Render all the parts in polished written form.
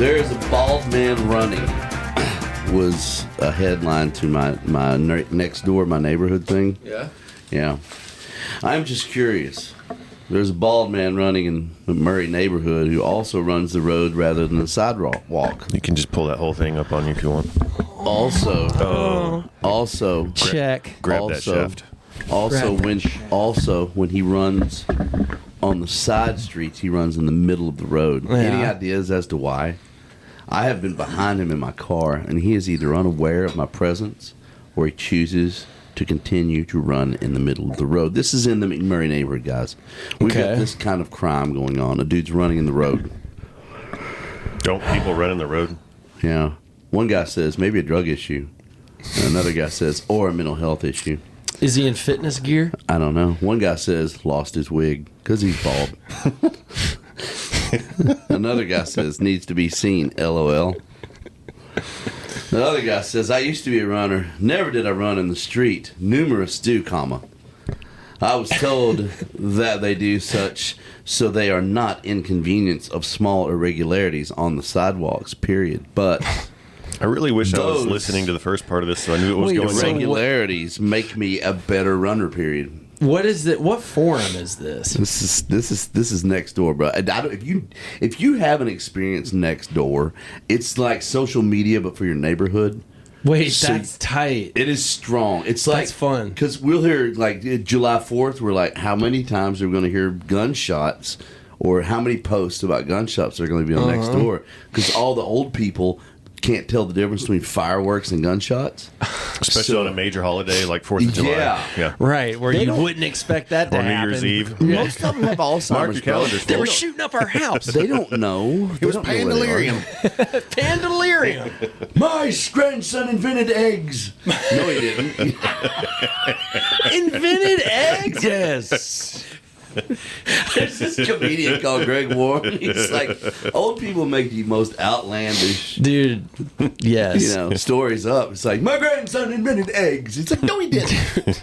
There's a bald man running was a headline to my next door, my neighborhood thing. Yeah? Yeah. I'm just curious. There's a bald man running in the Murray neighborhood who also runs the road rather than the sidewalk. You can just pull that whole thing up on you if you want. Also, check. Grab that shaft. Also, when he runs on the side streets, he runs in the middle of the road. Yeah. Any ideas as to why? I have been behind him in my car, and he is either unaware of my presence or he chooses to continue to run in the middle of the road. This is in the McMurray neighborhood, guys. We've got this kind of crime going on. A dude's running in the road. Don't people run in the road? Yeah. One guy says maybe a drug issue. And another guy says, or a mental health issue. Is he in fitness gear? I don't know. One guy says lost his wig because he's bald. Another guy says needs to be seen, LOL. The other guy says, I used to be a runner. Never did I run in the street. Numerous do, comma. I was told that they do such so they are not inconvenience of small irregularities on the sidewalks, period. But I really wish I was listening to the first part of this so I knew what was going on. Irregularities make me a better runner, period. What is it? What forum is this? This is next door, bro. If you have an experience next door, it's like social media, but for your neighborhood. Wait, that's tight. It is strong. It's like that's fun because we'll hear like July 4th. We're like, how many times are we going to hear gunshots, or how many posts about gunshots are going to be on next door? Because all the old people can't tell the difference between fireworks and gunshots, especially on a major holiday like 4th of July. Yeah. Right, where you wouldn't expect that to happen. Or New Year's Eve. Most of them have Alzheimer's. Mark your calendars. They were shooting up our house. They don't know. It was Pandelirium. Pandelirium. My grandson invented eggs. No, he didn't. Invented eggs? Yes. There's this comedian called Greg Warren. He's like, old people make the most outlandish, dude. Yes, stories up. It's like, my grandson invented eggs. It's like, no, he didn't.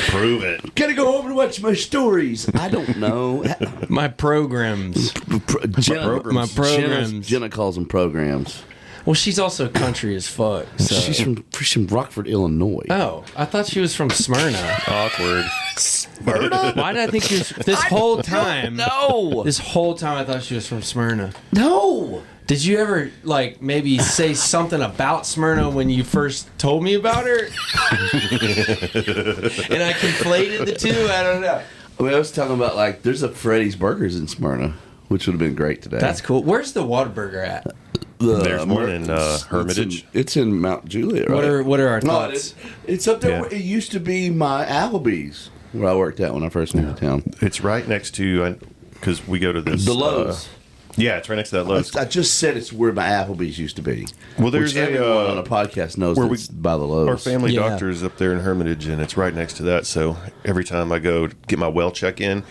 Prove it. Gotta go home and watch my stories. I don't know. My programs. My programs. Jenna calls them programs. Well, she's also country as fuck. So. She's from Rockford, Illinois. Oh, I thought she was from Smyrna. Awkward. Smyrna? Why did I think she was... This whole time... No. This whole time I thought she was from Smyrna. No. Did you ever, maybe say something about Smyrna when you first told me about her? And I conflated the two? I don't know. I was talking about, there's a Freddy's Burgers in Smyrna, which would have been great today. That's cool. Where's the Whataburger at? There's one in Hermitage. It's in Mount Juliet, right? What are our thoughts? It's up there. Yeah. It used to be my Applebee's where I worked at when I first moved to town. It's right next to, because we go to this. The Lowe's. Yeah, it's right next to that Lowe's. I just said it's where my Applebee's used to be. Well, there's everyone on a podcast knows where it's by the Lowe's. Our family doctor is up there in Hermitage, and it's right next to that. So every time I go get my well check in,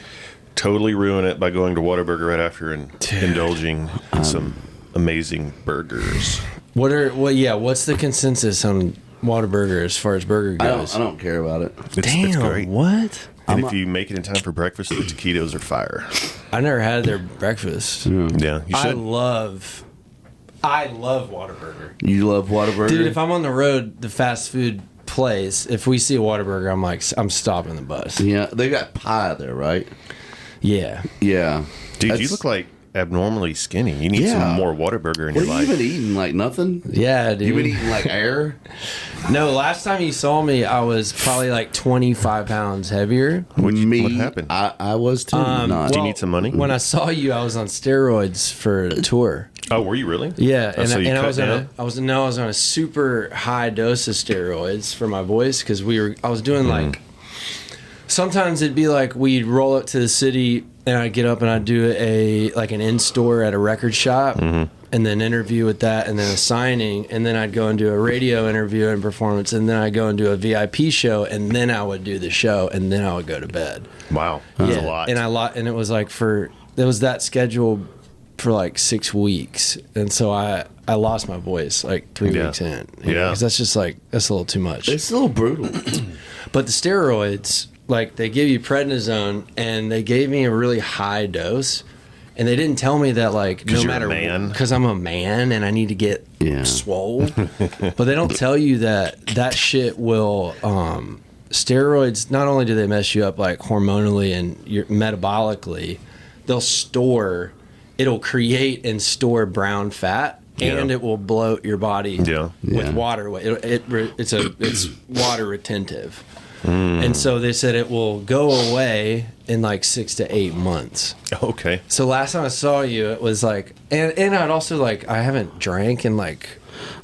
totally ruin it by going to Whataburger right after and indulging in some amazing burgers. What's the consensus on Whataburger as far as burger goes? I don't care about it. It's great. What? And if you make it in time for breakfast, the taquitos are fire. I never had their breakfast. Yeah, you should. I love Whataburger. You love Whataburger? Dude, if I'm on the road, the fast food place, if we see a Whataburger, I'm stopping the bus. Yeah, they got pie there, right? Yeah. Yeah. Dude, you look like abnormally skinny. You need some more Whataburger in your life. You been eeting like nothing? Yeah, dude. You been eating like air? No, last time you saw me, I was probably 25 pounds heavier. What happened? I was too. Do you need some money? When I saw you, I was on steroids for a tour. Oh, were you really? Yeah, and I was on a super high dose of steroids for my voice because I was doing sometimes it'd be like we'd roll up to the city and I'd get up and I'd do an in-store at a record shop and then interview with that and then a signing and then I'd go and do a radio interview and performance and then I'd go and do a VIP show and then I would do the show and then I would go to bed. Wow, that's a lot. And it was that schedule for 6 weeks and so I lost my voice 3 weeks in. Because that's just that's a little too much. It's a little brutal. But the steroids, they give you prednisone, and they gave me a really high dose, And they didn't tell me that, like, no you're a matter, man? because I'm a man and I need to get swole. But they don't tell you that shit will, steroids, not only do they mess you up, like, hormonally and metabolically, it'll create and store brown fat. And it will bloat your body with water. It's water retentive. And so they said it will go away in like 6 to 8 months. Okay. So last time I saw you, it was like, and I'd also like, I haven't drank in like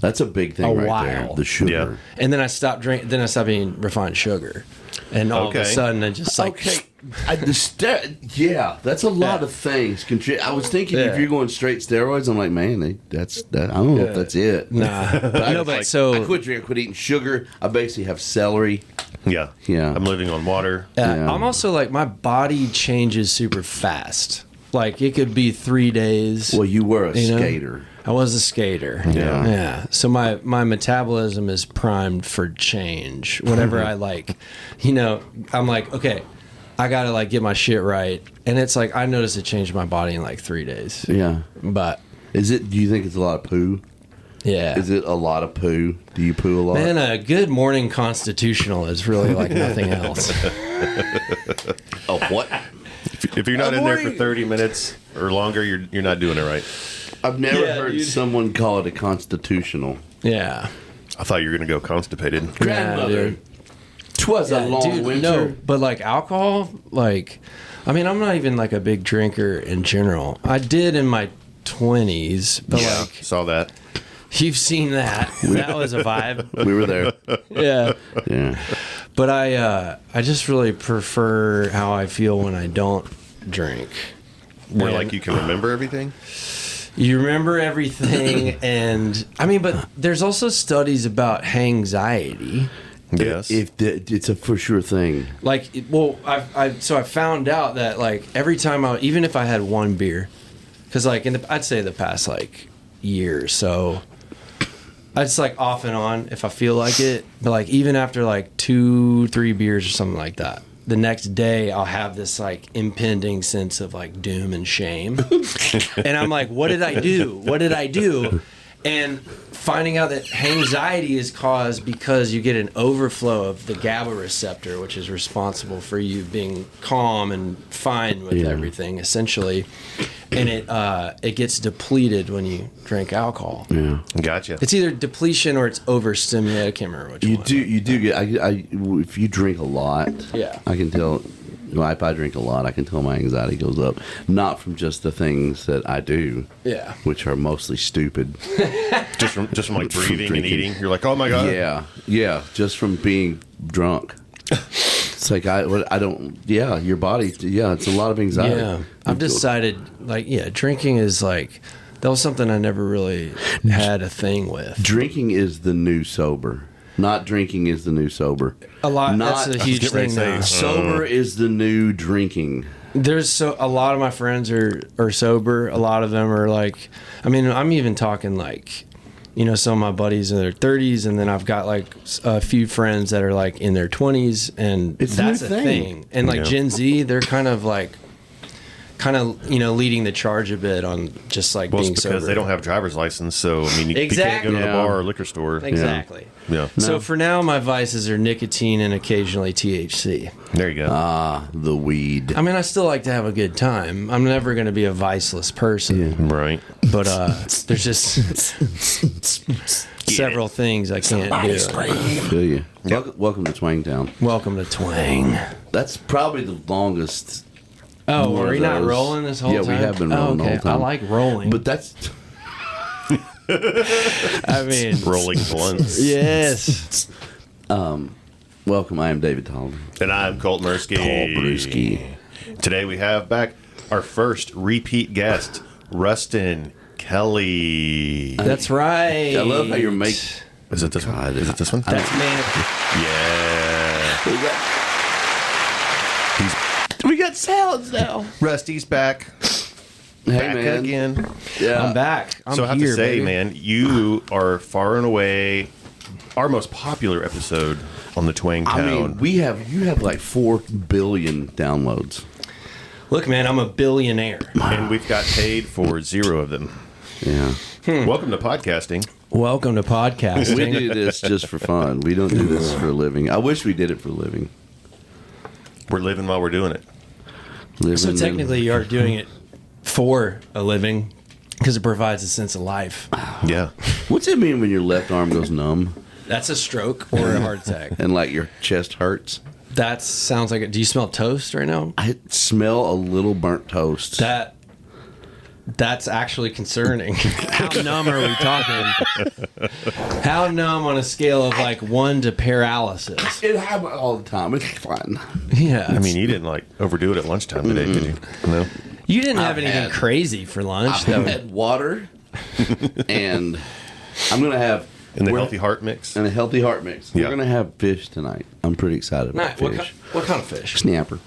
that's a big thing right while. there. The sugar. Yeah. And then I stopped drinking. Then I stopped eating refined sugar. And all of a sudden, I just like. That's a lot of things. I was thinking if you're going straight steroids, I'm like, man, that's that. I don't know if that's it. Nah. I quit drinking, quit eating sugar. I basically have celery. Yeah. I'm living on water. I'm also like, my body changes super fast. Like, it could be 3 days. Well, you were a skater. I was a skater. Yeah. So my metabolism is primed for change. Whatever I like, I'm like, okay, I gotta like get my shit right. And it's like, I noticed it changed my body in like 3 days. Yeah. But do you think it's a lot of poo? Yeah. Is it a lot of poo? Do you poo a lot? Man, a good morning constitutional is really like nothing else. Oh, what? If you're not in there for 30 minutes or longer, you're not doing it right. I've never heard someone call it a constitutional. Yeah. I thought you were going to go constipated. Grandmother. 'Twas a long winter. No, but like alcohol, like, I mean, I'm not even like a big drinker in general. I did in my 20s, but like, saw that. you've seen that. That was a vibe. We were there. Yeah. Yeah. But I just really prefer how I feel when I don't drink. Where like you can remember everything? You remember everything, and I mean, but there's also studies about anxiety. Yes. It's a for sure thing. Like, well, I found out that like every time even if I had one beer, because like I'd say the past like year or so, I just like off and on if I feel like it. But like even after like 2-3 beers or something like that, the next day I'll have this like impending sense of like doom and shame. And I'm like, what did I do? What did I do? And finding out that anxiety is caused because you get an overflow of the GABA receptor, which is responsible for you being calm and fine with everything, essentially. And it gets depleted when you drink alcohol. Yeah. Gotcha. It's either depletion or it's overstimulated. I can't remember which one. You do get. If you drink a lot, I can tell. Well, if I drink a lot, I can tell my anxiety goes up. Not from just the things that I do, which are mostly stupid. just from like breathing and eating. You're like, oh my god. Yeah. Just from being drunk. It's like I don't. Yeah, your body. Yeah, it's a lot of anxiety. Yeah, I've decided like drinking is like that was something I never really had a thing with. Drinking is the new sober. Not drinking is the new sober. That's a huge thing now. Sober is the new drinking. There's a lot of my friends are sober. A lot of them are like, I mean, I'm even talking like, some of my buddies in their 30s, and then I've got like a few friends that are like in their 20s, and that's a thing. And like Gen Z, they're kind of leading the charge a bit on just like being sober. Because they don't have a driver's license, so I mean, you can't go to the bar or liquor store. Exactly. Yeah. So for now, my vices are nicotine and occasionally THC. There you go. The weed. I mean, I still like to have a good time. I'm never going to be a viceless person. Right. But there's just several things I can't do. Feel you. Welcome to Twangtown. Welcome to Twang. That's probably the longest. Oh, were we not rolling this whole time? Yeah, we have been rolling the whole time. I like rolling. But that's... I mean... Rolling blunts. Yes. Welcome, I am David Tolliver. And I'm Colt Brewski. Today we have back our first repeat guest, Ruston Kelly. That's right. I love how you're making... Is it this one? Is it this one? That's man. Yeah. We got salads now. Rusty's back. Hey, back man. again. Yeah. I'm back. So I have to say, man, you are far and away our most popular episode on the Twangtown. I mean, you have like 4 billion downloads. Look, man, I'm a billionaire. And we've got paid for 0 of them. Yeah. Welcome to podcasting. Welcome to podcasting. We do this just for fun. We don't do this for a living. I wish we did it for a living. We're living while we're doing it. So technically, you are doing it for a living because it provides a sense of life. Yeah. What's it mean when your left arm goes numb That's a stroke or a heart attack. and like your chest hurts? That sounds like it. Do you smell toast right now? I smell a little burnt toast. That's actually concerning. How numb are we talking? How numb on a scale of like 1 to paralysis? It happens all the time. It's fun. Yeah. I mean, you didn't like overdo it at lunchtime today, did you? No. You didn't have I've anything had- crazy for lunch, I've though. had water, and I'm gonna have And the we're- healthy heart mix. and a healthy heart mix. Yeah. We're gonna have fish tonight. I'm pretty excited about Nice. fish. What kind of fish? Snapper.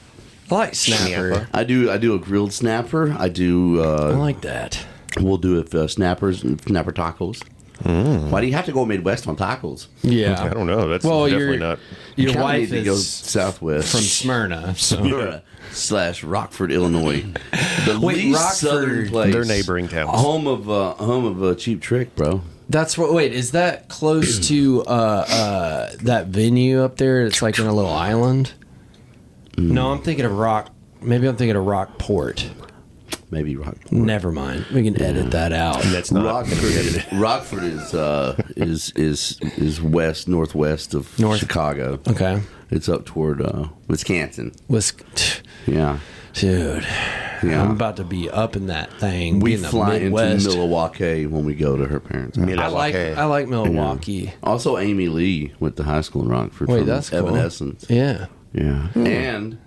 I like snapper. I do a grilled snapper. I do. I like that. We'll do it snappers and snapper tacos. Why do you have to go Midwest on tacos? Yeah. I don't know. That's Well, definitely not. Your Kinda wife need to go is southwest from Smyrna. So. / Rockford, Illinois. The Wait, least Rockford- southern place. They're neighboring towns. Home of Cheap Trick, bro. That's what. Wait, is that close to that venue up there? It's like in a little island. No, I'm thinking of Rock. Maybe I'm thinking of Rockport. Maybe Rockford. Never mind. We can edit that out. And that's not going to be edited. Rockford is northwest of North. Chicago. Okay. It's up toward Wisconsin. Dude, Yeah. I'm about to be up in that thing. We be in the fly Midwest. into Milwaukee when we go to her parents' house. I like Milwaukee. Also, Amy Lee went to high school in Rockford. Wait, from that's cool. Evanescence. Yeah. Yeah. And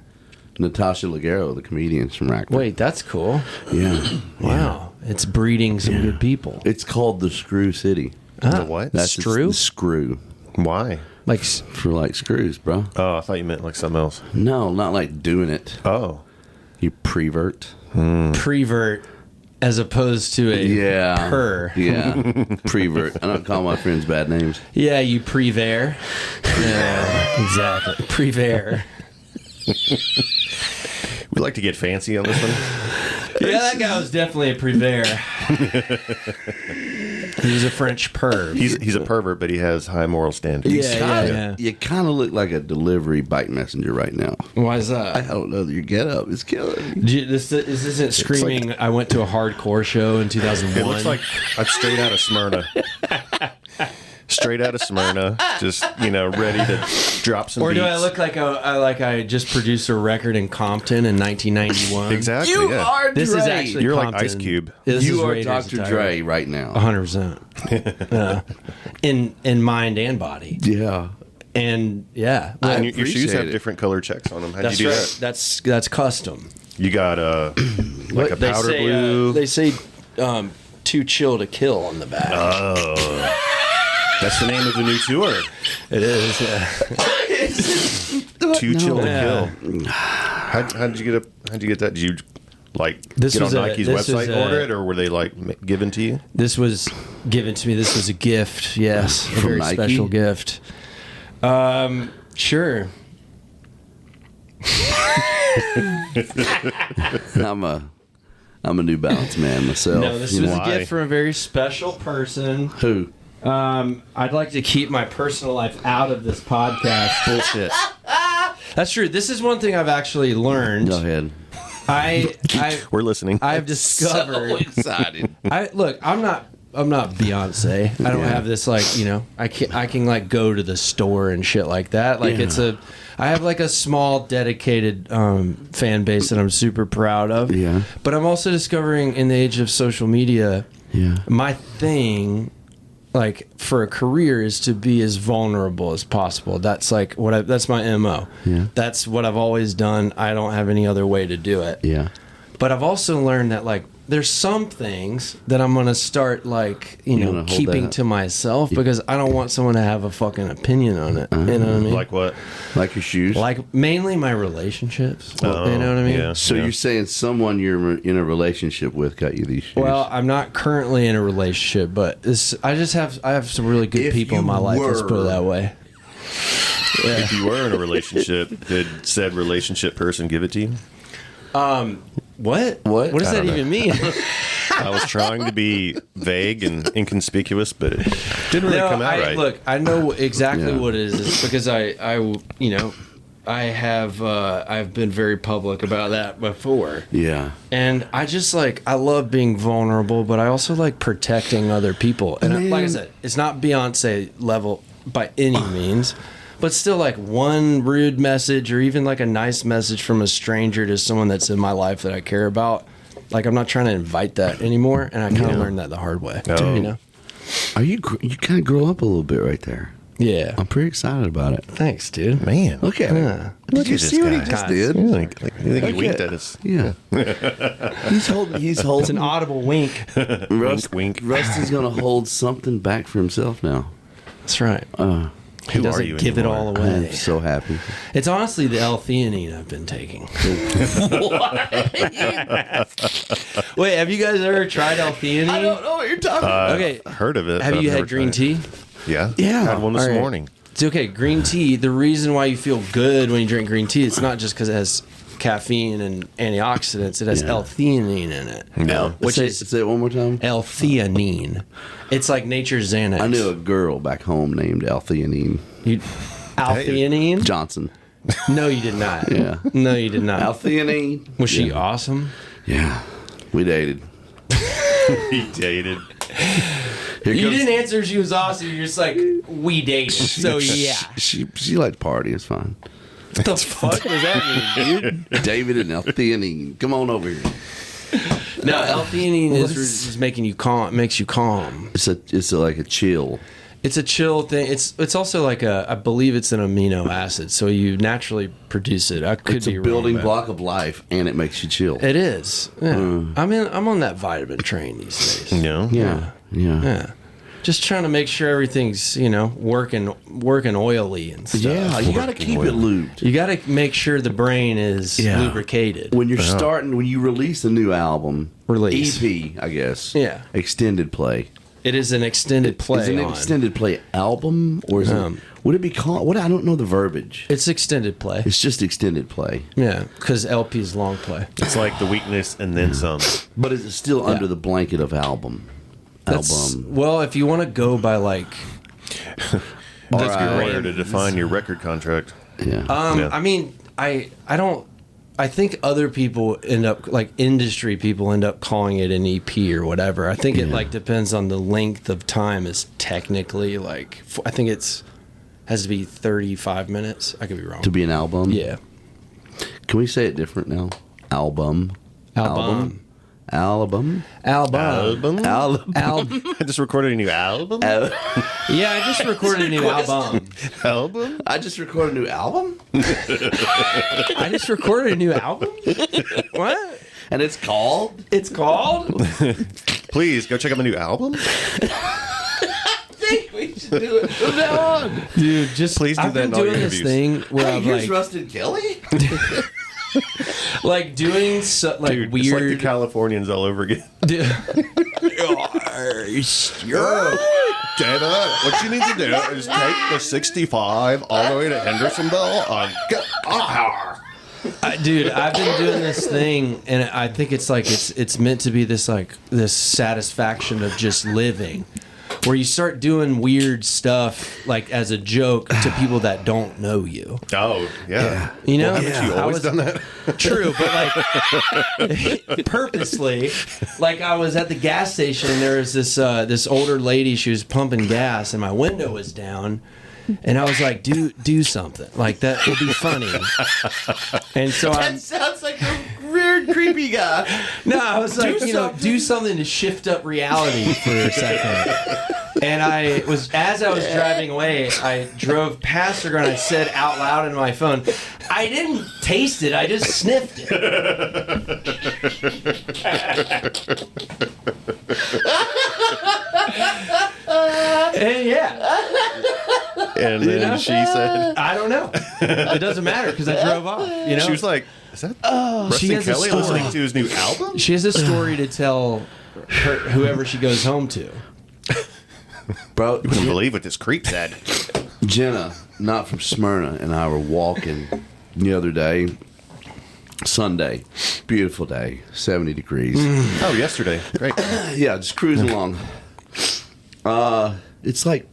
Natasha Leggero, the comedian from Rockford. Wait, that's cool. Yeah. Wow. It's breeding some good people. It's called the Screw City. The what? That's Screw? The screw. Why? Like For like screws, bro. Oh, I thought you meant like something else. No, not like doing it. Oh. You prevert. prevert as opposed to a Yeah. per. Yeah. Prevert. I don't call my friends bad names. Yeah, you prevare. Yeah, exactly. Prevare. We like to get fancy on this one. Yeah, that guy was definitely a prevare. He was a French perv. He's a pervert, but he has high moral standards. Yeah. You kind of look like a delivery bike messenger right now. Why is I that? don't know. Your get up is killing me. This isn't screaming. I went to a hardcore show in 2001. It looks like I'm straight out of Smyrna. Straight out of Smyrna, just ready to drop some Or do beats. I look like I just produced a record in Compton in 1991? Exactly. You yeah. are This Dre. is actually You're like Compton. Ice Cube. This You is are Raiders Dr. attire. Dre right now. 100%. In mind and body. Yeah. And yeah, And your shoes appreciate have it. different color checks on them. How'd that's you do right. that? That's custom. You got like a They powder say, blue. they say too chill to kill on the back. That's the name of the new tour. It is. Yeah. Too chill to Yeah. kill. How'd you get that? Did you This get on was a- Nike's this was website and a- order it, or were they given to you? This was given to me. This was a gift. Yes, a From very Nike? special gift. Sure. I'm a New Balance man myself. No, this You was know a why? gift from a very special person. who? I'd like to keep my personal life out of this podcast. Bullshit. That's true. This is one thing I've actually learned. Go ahead. We're listening. I've So discovered. excited. I'm not Beyonce. I don't Yeah. have this I can go to the store and shit like that. Yeah. I have a small dedicated fan base that I'm super proud of. Yeah. But I'm also discovering in the age of social media, Yeah. my thing for a career is to be as vulnerable as possible. That's that's my MO. Yeah. That's what I've always done. I don't have any other way to do it. Yeah. But I've also learned that there's some things that I'm gonna start gonna hold keeping that. to myself because I don't want someone to have a fucking opinion on it. You know what I mean? Like what? Like your shoes. Mainly my relationships. Oh, you know what I mean? yeah. So you're saying someone you're in a relationship with got you these shoes? Well, I'm not currently in a relationship, but I have some really good If people in my you life. Let's put it were- that way. If you were in a relationship, did said relationship person give it to you? What? What? What does I that don't even mean? I was trying to be vague and inconspicuous, but it didn't really come out right. Look, I know exactly Yeah. what it is. It's because I've been very public about that before. Yeah. And I just I love being vulnerable, but I also like protecting other people. And like I said, it's not Beyonce level by any means, but still one rude message or even a nice message from a stranger to someone that's in my life that I care about. I'm not trying to invite that anymore, and I kind of learned that the hard way. Oh. You know? You kind of grow up a little bit right there. Yeah. I'm pretty excited about it. Thanks, dude. Man, Look at Yeah. it. Did you at this see what he guy. just Guys. did? you think he winked at us? Yeah. He's holding. It's an audible wink. Wink. Rusty's gonna hold something back for himself now. That's right. He Who are doesn't you give it anymore? all away. I'm so happy. It's honestly the L-theanine I've been taking. Wait, have you guys ever tried L-theanine? I don't know what you're talking about. Okay. Heard of it. Have but you I've had never green tried it. tea? Yeah. Yeah. Had one this All right. morning. It's okay. Green tea, the reason why you feel good when you drink green tea, it's not just because it has caffeine and antioxidants. It has Yeah. L-theanine in it. No. Which say, is say it one more time. L-theanine. It's like nature's Xanax. I knew a girl back home named Altheanine L-theanine? Johnson. No, you did not. Yeah. No, you did not. Altheanine. Was she Yeah. awesome? Yeah. We dated. He dated. Here You comes- didn't answer she was awesome. You're just like, we dated. So, yeah. She liked to party. It's fine. What the fuck does that mean, dude? David and Altheanine. Come on over here. No, L-theanine is making you calm. Makes you calm. It's like a chill. It's a chill thing. It's also I believe it's an amino acid, so you naturally produce it. I could It's be a wrong, building but block of life, and it makes you chill. It is. Yeah. I'm on that vitamin train these days. No. Yeah. Yeah. Just trying to make sure everything's working oily and stuff. Yeah, you got to keep it lubed. You got to make sure the brain is Yeah. lubricated. When you release a new album, Release. EP, I guess. Yeah. Extended play. It is an extended play. Is it an on. extended play album, or is it? Would it be called? What I don't know the verbiage. It's extended play. It's just extended play, Yeah, because LP is long play. It's like the weakness and then some. but is it still under the blanket of album? Well, if you want to go by That's Alright. good way to define your record contract. Yeah. Yeah. I mean, I don't. I think other people end up industry people end up calling it an EP or whatever. I think it depends on the length of time. Is technically I think has to be 35 minutes. I could be wrong. To be an album. Yeah. Can we say it different now? Album. Album. Album. Album? Album. I just recorded a new album. Yeah, I just recorded a new album. Album? I just recorded a new album, I just recorded a new album. What? and it's called. It's called? Please go check out my new album. I think we should do it from now on. Dude, just Please do I've that been in all your doing this interviews. thing where Hey, I'm here's Ruston Kelly. doing Dude, it's like the weird. Californians all over again. David, what you need to do is take the 65 all the way to Hendersonville. Dude, I've been doing this thing, and I think it's meant to be this satisfaction of just living, where you start doing weird stuff as a joke to people that don't know you. Oh, yeah. You know, Haven't you always done that? True, but purposely, I was at the gas station and there was this older lady. She was pumping gas, and my window was down. And I was like, do something. That would be funny. And so That sounds like a weird, creepy guy. I was like, do something to shift up reality for a second. And as I was driving away, I drove past her and I said out loud in my phone, I didn't taste it, I just sniffed it. And yeah. And then she said, I don't know. It doesn't matter because I drove off. she was like, is that She Ruston has a Kelly story. listening to his new album? She has a story to tell whoever she goes home to. Bro, You wouldn't believe what this creep said. Jenna, not from Smyrna, and I were walking the other day, Sunday, beautiful day, 70 degrees. Oh, yesterday. Great. Yeah, just cruising along. It's like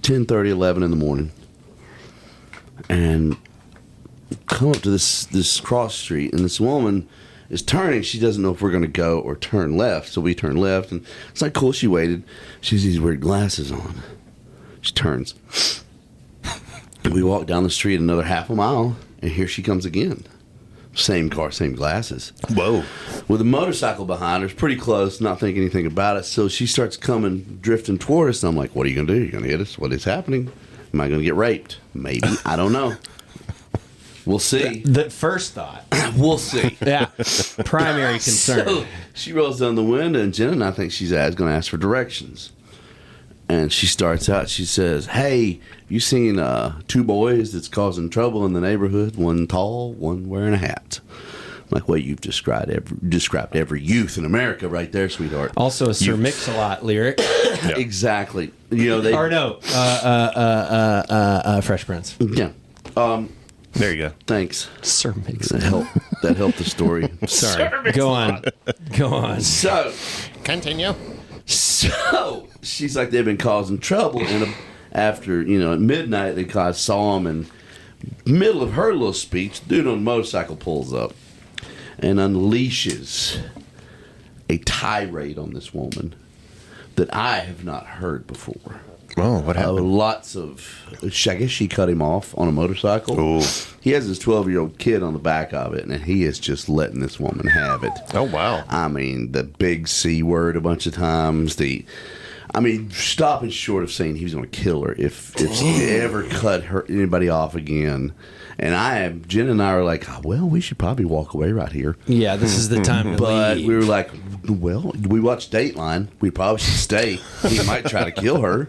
10:30, 11 in the morning, and come up to this cross street, and this woman is turning. She doesn't know if we're going to go or turn left, so we turn left, and it's like cool. She waited. She has these weird glasses on. She turns. And we walk down the street another half a mile, and here she comes again. Same car, same glasses. Whoa. With a motorcycle behind her, it's pretty close, not thinking anything about it. So she starts coming, drifting toward us. And I'm like, what are you going to do? You're going to hit us? What is happening? Am I going to get raped? Maybe. I don't know. We'll see. The first thought. We'll see. Yeah. Primary concern. So she rolls down the window, and Jen and I think she's going to ask for directions. And she starts out, she says, hey, you seen two boys that's causing trouble in the neighborhood? One tall, one wearing a hat. I'm like, well, you've described every youth in America right there, sweetheart. Also a Sir Mix-a-Lot lyric. Yeah. Exactly. You know, they... Or no, Fresh Prince. Yeah. There you go. Thanks. Sir Mix-a-Lot. That helped the story. Sorry. Go on. So... Continue. So she's like, they've been causing trouble, and after at midnight, I saw him, and middle of her little speech, dude on a motorcycle pulls up and unleashes a tirade on this woman that I have not heard before. Oh, what happened? Lots of, I guess she cut him off on a motorcycle. Ooh. He has his 12-year-old kid on the back of it, and he is just letting this woman have it. Oh, wow. I mean, the big C word a bunch of times. Stopping short of saying he was going to kill her if he ever cut anybody off again. And Jen and I are like, well, we should probably walk away right here. Yeah, this is the time to But leave. we were like, well, we watched Dateline. We probably should stay. He might try to kill her.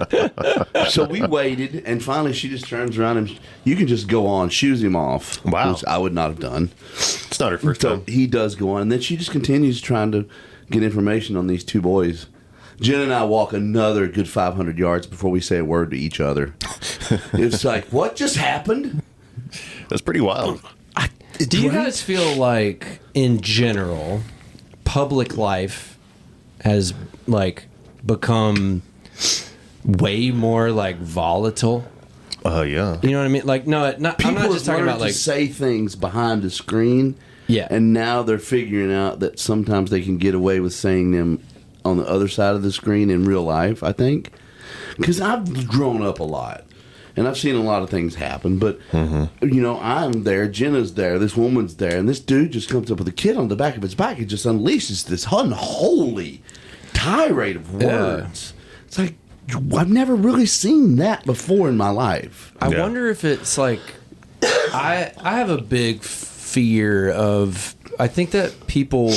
So we waited, and finally she just turns around and you can just go on, shoos him off. Wow. Which I would not have done. It's not her first So time. he does go on, and then she just continues trying to get information on these two boys. Jen and I walk another good 500 yards before we say a word to each other. It's like, what just happened? That's pretty wild. Do you guys feel like, in general, public life has become way more volatile? Yeah. You know what I mean? I'm not just talking about to say things behind the screen. Yeah. And now they're figuring out that sometimes they can get away with saying them on the other side of the screen in real life, I think. Because I've grown up a lot. And I've seen a lot of things happen, but, I'm there, Jenna's there, this woman's there, and this dude just comes up with a kid on the back of his back and just unleashes this unholy tirade of words. Yeah. It's like, I've never really seen that before in my life. I wonder if it's I have a big fear of, I think that people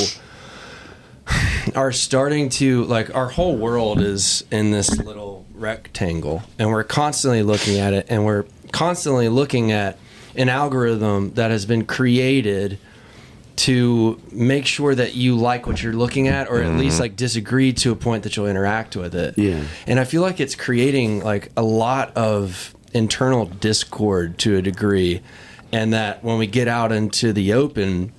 are starting to, our whole world is in this little rectangle, and we're constantly looking at it, and we're constantly looking at an algorithm that has been created to make sure that you like what you're looking at, or at least disagree to a point that you'll interact with it. Yeah. And I feel like it's creating a lot of internal discord to a degree, and that when we get out into the open,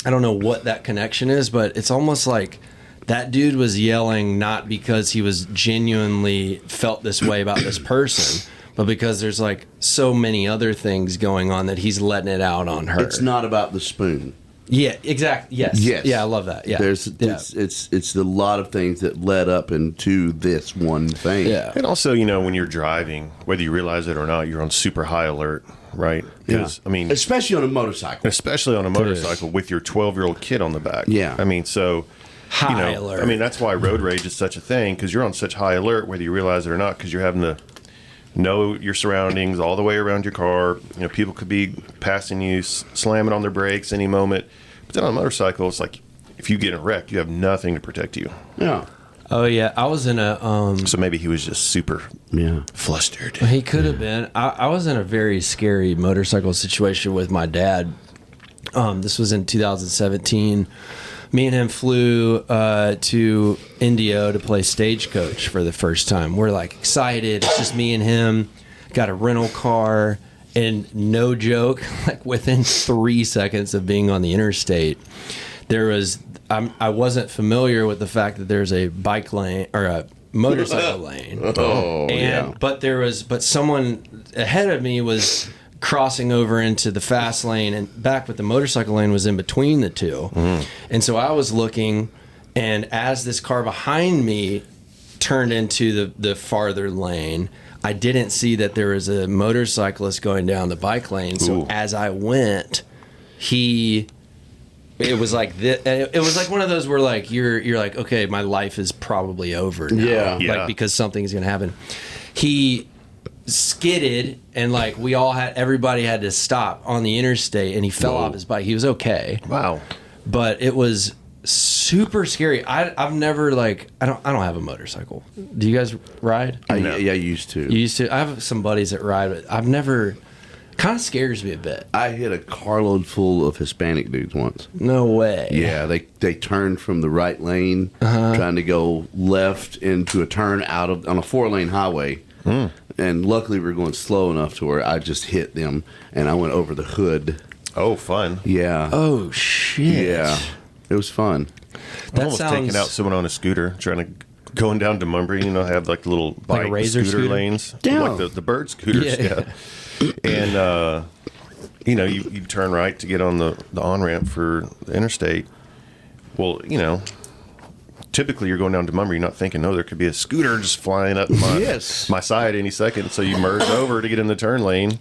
I don't know what that connection is, but it's almost like that dude was yelling not because he was genuinely felt this way about this person, but because there's so many other things going on that he's letting it out on her. It's not about the spoon. Yeah, exactly. Yes. Yeah, I love that. Yeah. It's a lot of things that led up into this one thing. Yeah. And also, when you're driving, whether you realize it or not, you're on super high alert, right? Because, especially on a motorcycle. Especially on a motorcycle with your 12-year-old kid on the back. Yeah. So... High alert. That's why road rage is such a thing, because you're on such high alert, whether you realize it or not, because you're having to know your surroundings all the way around your car. People could be passing you, slamming on their brakes any moment. But then on a motorcycle, it's like, if you get in a wreck, you have nothing to protect you. Yeah. Oh, yeah. I was in a... So maybe he was just super flustered. He could have been. I was in a very scary motorcycle situation with my dad. This was in 2017. Me and him flew to Indio to play Stagecoach for the first time. We're excited. It's just me and him. Got a rental car, And no joke, like within 3 seconds of being on the interstate, I wasn't familiar with the fact that there's a bike lane or a motorcycle lane. But someone ahead of me was crossing over into the fast lane, and back with the motorcycle lane was in between the two. And so I was looking, and as this car behind me turned into the farther lane, I didn't see that there was a motorcyclist going down the bike lane. So as I went, it was like this, it was like one of those where like you're like, okay, my life is probably over now. Yeah. Like, because something's gonna happen. He skidded, and like everybody had to stop on the interstate, and he fell off his bike. He was okay. Wow. But it was super scary. I've never I don't have a motorcycle. Do you guys ride? I used to. You used to. I have some buddies that ride, but I've never. Kind of scares me a bit. I hit a carload full of Hispanic dudes once. No way. Yeah, they turned from the right lane, trying to go left into a turn on a 4-lane highway. And luckily we were going slow enough to where I just hit them, and I went over the hood. Oh, fun. Yeah. Oh shit. Yeah. It was fun. I'm almost taking out someone on a scooter, going down to Mumbry, have like the little bike a razor scooter lanes. Yeah. Like the bird scooters. Yeah. And, you turn right to get on the on-ramp for the interstate. Well, typically you're going down to Mumbry, you're not thinking, there could be a scooter just flying up my side any second. So you merge over to get in the turn lane.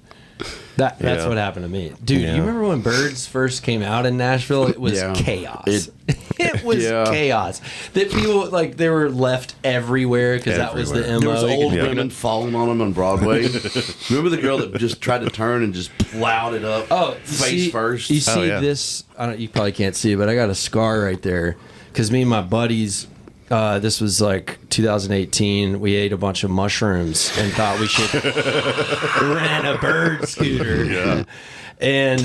That's what happened to me. Dude, you remember when Birds first came out in Nashville? It was chaos. It was chaos. That people, they were left everywhere because that was the MO. There was old women falling on them on Broadway. Remember the girl that just tried to turn and just plowed it up face first? You see this, you probably can't see it, but I got a scar right there because me and my buddies, this was like 2018. We ate a bunch of mushrooms and thought we should rent a bird scooter. Yeah. And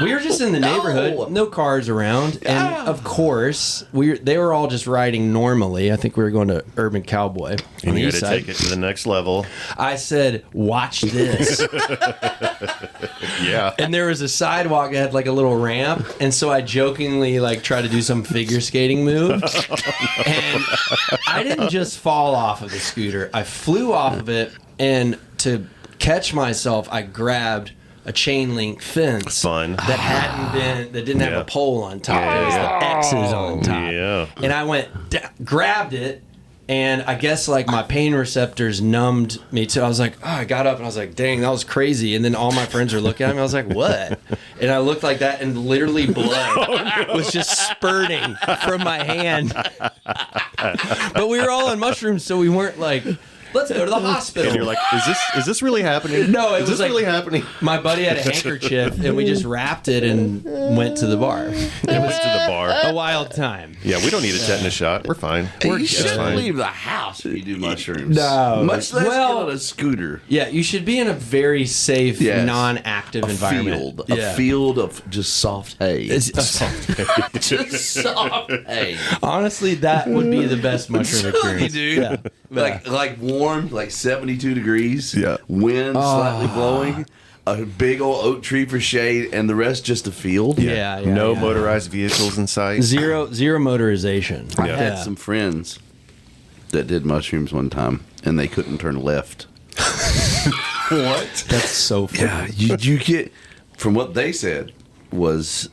we were just in the neighborhood, no cars around, and of course they were all just riding normally. I think we were going to Urban Cowboy. And you had to take it to the next level. I said, "Watch this." Yeah. And there was a sidewalk that had like a little ramp, and so I jokingly tried to do some figure skating move, and I didn't just fall off of the scooter. I flew off of it, and to catch myself, I grabbed a chain link fence that didn't have a pole on top. There was the X's on top. Yeah. And I went, grabbed it, and I guess my pain receptors numbed me too. I was like, I got up and I was like, dang, that was crazy. And then all my friends were looking at me. I was like, what? And I looked like that, and literally blood was just spurting from my hand. But we were all on mushrooms, so we weren't let's go to the hospital. And you're like, is this really happening? No, it is was this really happening? My buddy had a handkerchief, and we just wrapped it and went to the bar. It was to the bar. A wild time. Yeah, we don't need a tetanus shot. We're fine. You shouldn't leave the house if you do mushrooms. No. Much less get on a scooter. Yeah, you should be in a very safe, non-active environment. A field of just soft hay. Just soft hay. Honestly, that would be the best mushroom experience. Dude. Yeah. Like warm, 72 degrees. Yeah. Wind slightly blowing. A big old oak tree for shade, and the rest just a field. Yeah. No motorized vehicles in sight. Zero motorization. I had some friends that did mushrooms one time, and they couldn't turn left. What? That's so funny. Yeah, you get from what they said was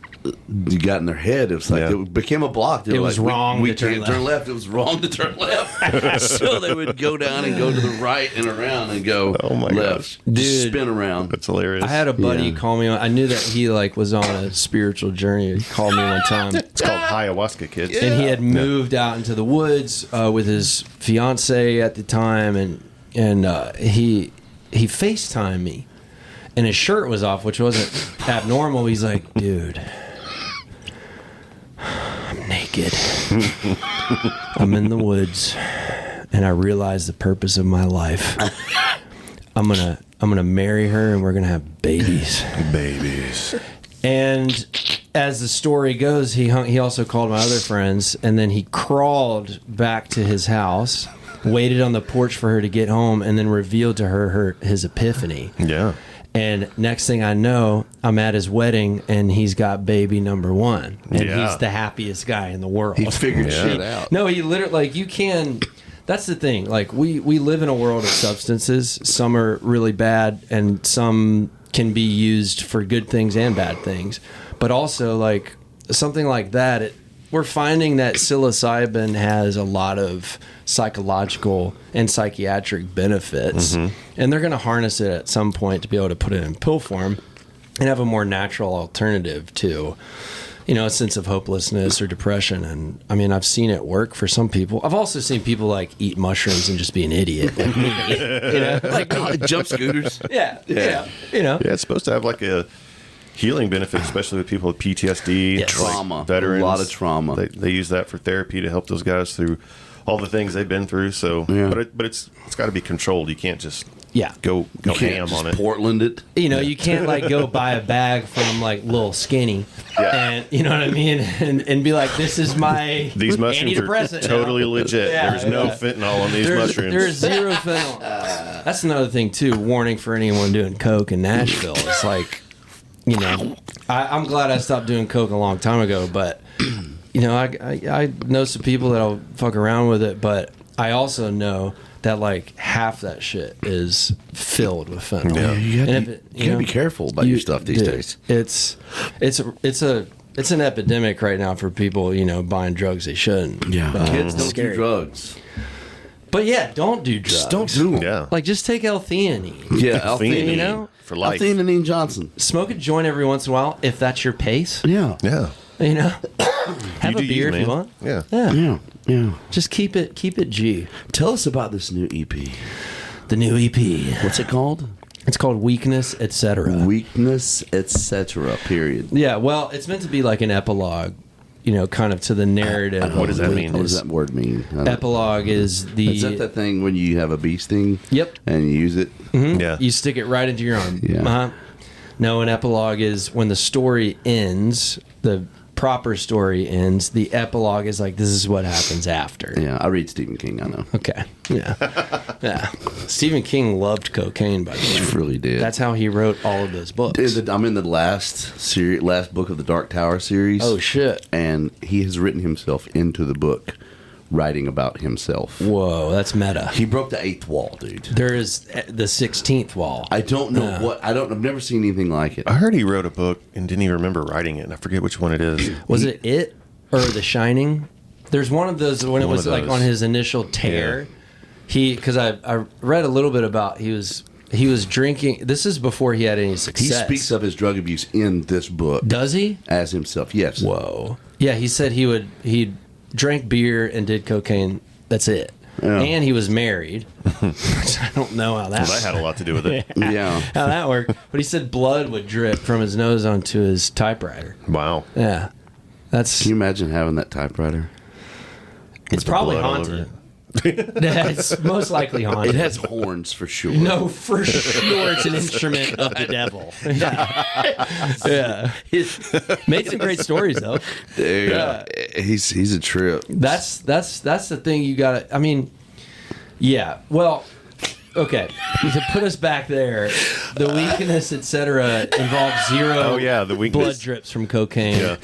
you got in their head. It was it became a block. It was wrong. We can't turn left. It was wrong to turn left. So they would go down and go to the right and around and go left. Gosh. Dude, spin around. That's hilarious. I had a buddy call me. I knew that he was on a spiritual journey. He called me one time. It's called ayahuasca, kids. And he had moved out into the woods with his fiance at the time, and he FaceTimed me, and his shirt was off, which wasn't abnormal. He's like, dude, I'm naked. I'm in the woods, and I realize the purpose of my life. I'm gonna marry her, and we're gonna have babies. And as the story goes, he also called my other friends, and then he crawled back to his house, waited on the porch for her to get home, and then revealed to her his epiphany. Yeah. And next thing I know, I'm at his wedding, and he's got baby number one, and he's the happiest guy in the world. He figured shit out. No, he literally, like, you can. That's the thing. Like, we live in a world of substances. Some are really bad, and some can be used for good things and bad things. But also, like, something like that, we're finding that psilocybin has a lot of psychological and psychiatric benefits, and they're going to harness it at some point to be able to put it in pill form and have a more natural alternative to, you know, a sense of hopelessness or depression. And I mean, I've seen it work for some people. I've also seen people like eat mushrooms and just be an idiot, like me, you know, like jump scooters. Yeah, you know. Yeah, it's supposed to have like a healing benefit, especially with people with PTSD, Yes. Trauma. veterans. A lot of trauma. They use that for therapy to help those guys through all the things they've been through. So, Yeah. but it's got to be controlled. You can't just go You can't ham just on it. Portland it. You know, you can't like go buy a bag from like Lil Skinny, and you know what I mean, and be like, this is my These mushrooms are antidepressant. totally legit. Yeah, There's no fentanyl on these mushrooms. There's zero fentanyl. That's another thing too. Warning for anyone doing coke in Nashville. It's like, you know, I'm glad I stopped doing coke a long time ago, but you know, I know some people that'll fuck around with it, but I also know that like half that shit is filled with fentanyl. Yeah. You gotta be careful about your stuff these days. It's an epidemic right now for people, you know, buying drugs they shouldn't. Kids don't Scary. do drugs. But yeah, don't do drugs. Just don't do them. Yeah. Like, just take L-theanine. Yeah, L-theanine. You know? For life. L-theanine Johnson. Smoke a joint every once in a while if that's your pace. Yeah. Yeah. You know, have You a do beer you, if you man. want. Yeah. Yeah. Yeah. Just keep it G. Tell us about this new EP. The new EP. What's it called? It's called Weakness, Etc. Weakness, etc. Period. Yeah, well, it's meant to be like an epilogue, you know, kind of to the narrative. What does that mean? What does that word mean? I don't- Epilogue is the. Is that the thing when you have a bee sting? Yep. And you use it? Yeah. You stick it right into your arm. Yeah. Uh-huh. No, an epilogue is when the story ends, the proper story ends. The epilogue is like, this is what happens after. Yeah, I read Stephen King, I know. Okay. Yeah. Yeah. Stephen King loved cocaine, by the way. He really did. That's how he wrote all of those books. I'm in the last book of the Dark Tower series. Oh, shit. And he has written himself into the book, writing about himself. Whoa, that's meta. He broke the 8th wall, dude. There is the 16th wall. I don't know I've never seen anything like it. I heard he wrote a book and didn't even remember writing it. And I forget which one it is. Was it or The Shining? There's one of those when it was like on his initial tear. Because I read a little bit about he was drinking. This is before he had any He success. speaks of his drug abuse in this book. Does he? As himself, yes. Whoa. Yeah, he said he drank beer and did cocaine. That's it. Yeah. And he was married. Which I don't know how that Well, that had a lot to do with it. Yeah. how that worked. But he said blood would drip from his nose onto his typewriter. Wow. Yeah. That's Can you imagine having that typewriter? it's probably blood all over haunted. It's most likely haunted. It has horns for sure. No, for sure it's an instrument of the devil. Yeah. Made some great stories though. Dude, Yeah. he's a trip. That's the thing you gotta. I mean, yeah. Well, okay. To put us back there, the weakness, etc., involves zero. Oh, yeah, the weakness. Blood drips from cocaine. Yeah.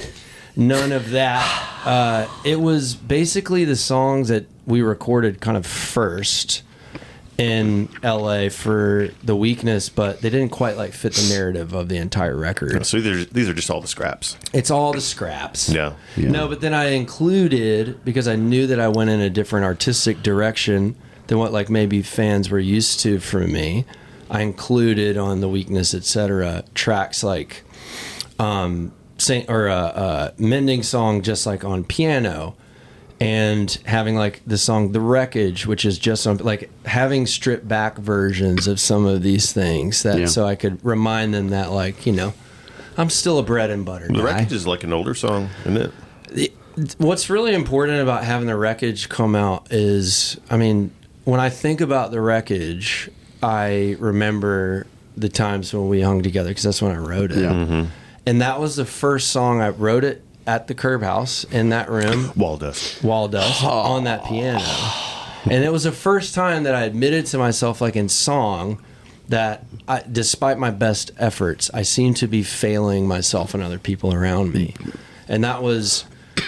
None of that. It was basically the songs that we recorded kind of first in LA for the weakness, but they didn't quite like fit the narrative of the entire record. So these are just all the scraps. It's all the scraps. Yeah. No, but then I included, because I knew that I went in a different artistic direction than what like maybe fans were used to from me. I included on the weakness, etc., tracks like Mending Song just like on piano, and having like the song The Wreckage, which is just on like having stripped back versions of some of these things that so I could remind them that like, you know, I'm still a bread and butter The guy. Wreckage is like an older song, isn't it? What's really important about having The Wreckage come out is, I mean, when I think about The Wreckage, I remember the times when we hung together because that's when I wrote it. Yeah. Mm-hmm. And that was the first song I wrote it at the Curb House in that room, Wall Dust. on that piano. And it was the first time that I admitted to myself, like in song, that despite my best efforts, I seem to be failing myself and other people around me. And that was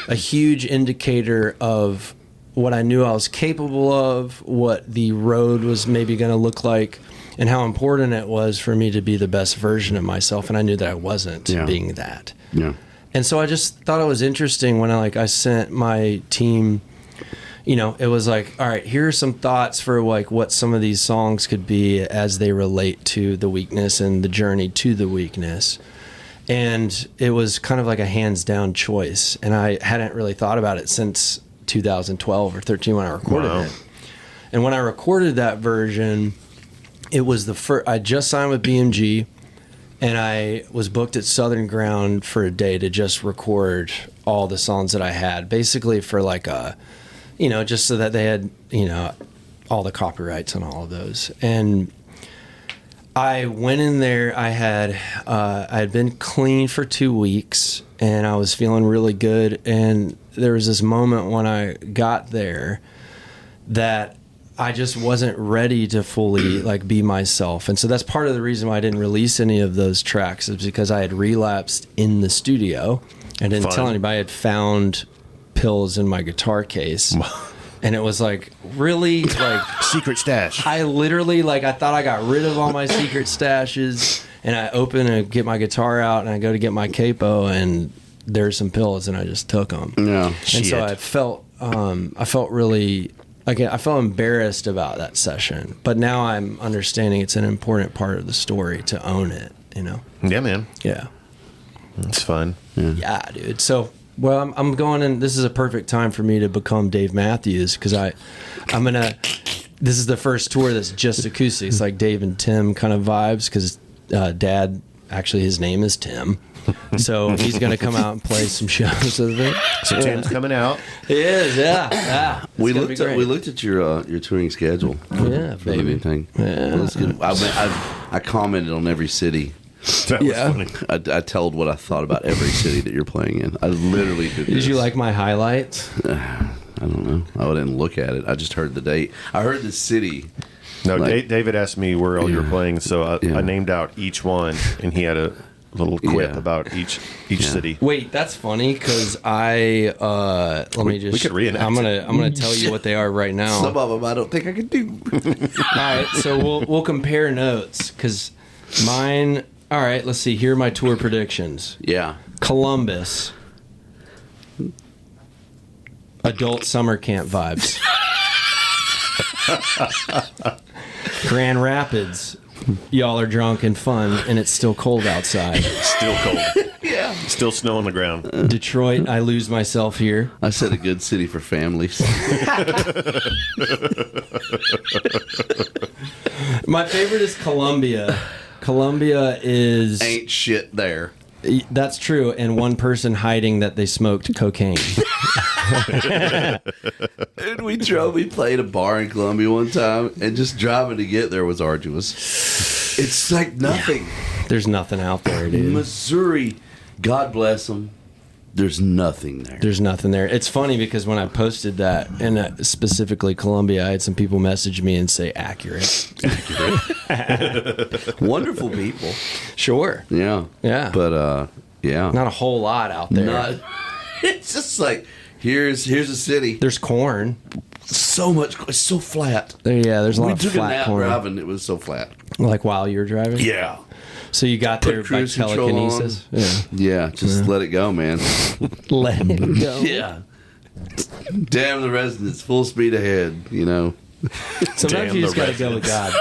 a huge indicator of what I knew I was capable of, what the road was maybe going to look like, and how important it was for me to be the best version of myself. And I knew that I wasn't being that. Yeah. And so I just thought it was interesting when I sent my team, it was like, all right, here are some thoughts for like what some of these songs could be as they relate to the weakness and the journey to the weakness. And it was kind of like a hands down choice. And I hadn't really thought about it since 2012 or 13 when I recorded it. And when I recorded that version, it was the first, I just signed with BMG and I was booked at Southern Ground for a day to just record all the songs that I had, basically for like just so that they had, all the copyrights on all of those. And I went in there, I had been clean for 2 weeks and I was feeling really good. And there was this moment when I got there that I just wasn't ready to fully like be myself. And so that's part of the reason why I didn't release any of those tracks, is because I had relapsed in the studio. I didn't tell anybody. I had found pills in my guitar case. And it was like, really? Like secret stash. I literally, I thought I got rid of all my secret stashes, and I open and get my guitar out, and I go to get my capo, and there's some pills, and I just took them. Yeah. And so I felt really, I felt embarrassed about that session. But now I'm understanding it's an important part of the story to own it, Yeah, man. Yeah. It's fun. Yeah, dude. So... Well, I'm going in. This is a perfect time for me to become Dave Matthews, because I'm gonna. This is the first tour that's just acoustic. It's like Dave and Tim kind of vibes, because Dad, actually, his name is Tim, so he's gonna come out and play some shows with me. So Tim's coming out. He is, yeah. We looked at your touring schedule. Yeah, for the baby. thing. Yeah. Well, it's good. I commented on every city. That was funny. I told what I thought about every city that you're playing in. I literally did. Did you like my highlights? I don't know. I didn't look at it. I just heard the date. I heard the city. No, David asked me where all you were playing, so I named out each one, and he had a little quip about each city. Wait, that's funny, because let me just. We could reenact. I'm gonna tell you what they are right now. Some of them I don't think I could do. All right, so we'll compare notes, because mine. All right, let's see. Here are my tour predictions. Yeah. Columbus. Adult summer camp vibes. Grand Rapids. Y'all are drunk and fun, and it's still cold outside. Still cold. Yeah. Still snow on the ground. Detroit, I lose myself here. I said a good city for families. My favorite is Columbia. Columbia is... Ain't shit there. That's true, and one person hiding that they smoked cocaine. Dude, we played a bar in Columbia one time, and just driving to get there was arduous. It's like nothing. Yeah. There's nothing out there, dude. Missouri, God bless them. There's nothing there. There's nothing there. It's funny because when I posted that, and specifically Columbia, I had some people message me and say accurate. Wonderful people. Sure. Yeah. Yeah. But yeah. Not a whole lot out there. It's just like here's a city. There's corn. So much. It's so flat. There's a lot of We took flat a nap corn. driving. It was so flat. Like while you were driving? Yeah. So you got there by cruise control telekinesis? on. Yeah. Just let it go, man. Let it go. Yeah. Damn the residents, full speed ahead. Sometimes Damn you just the got to go with God.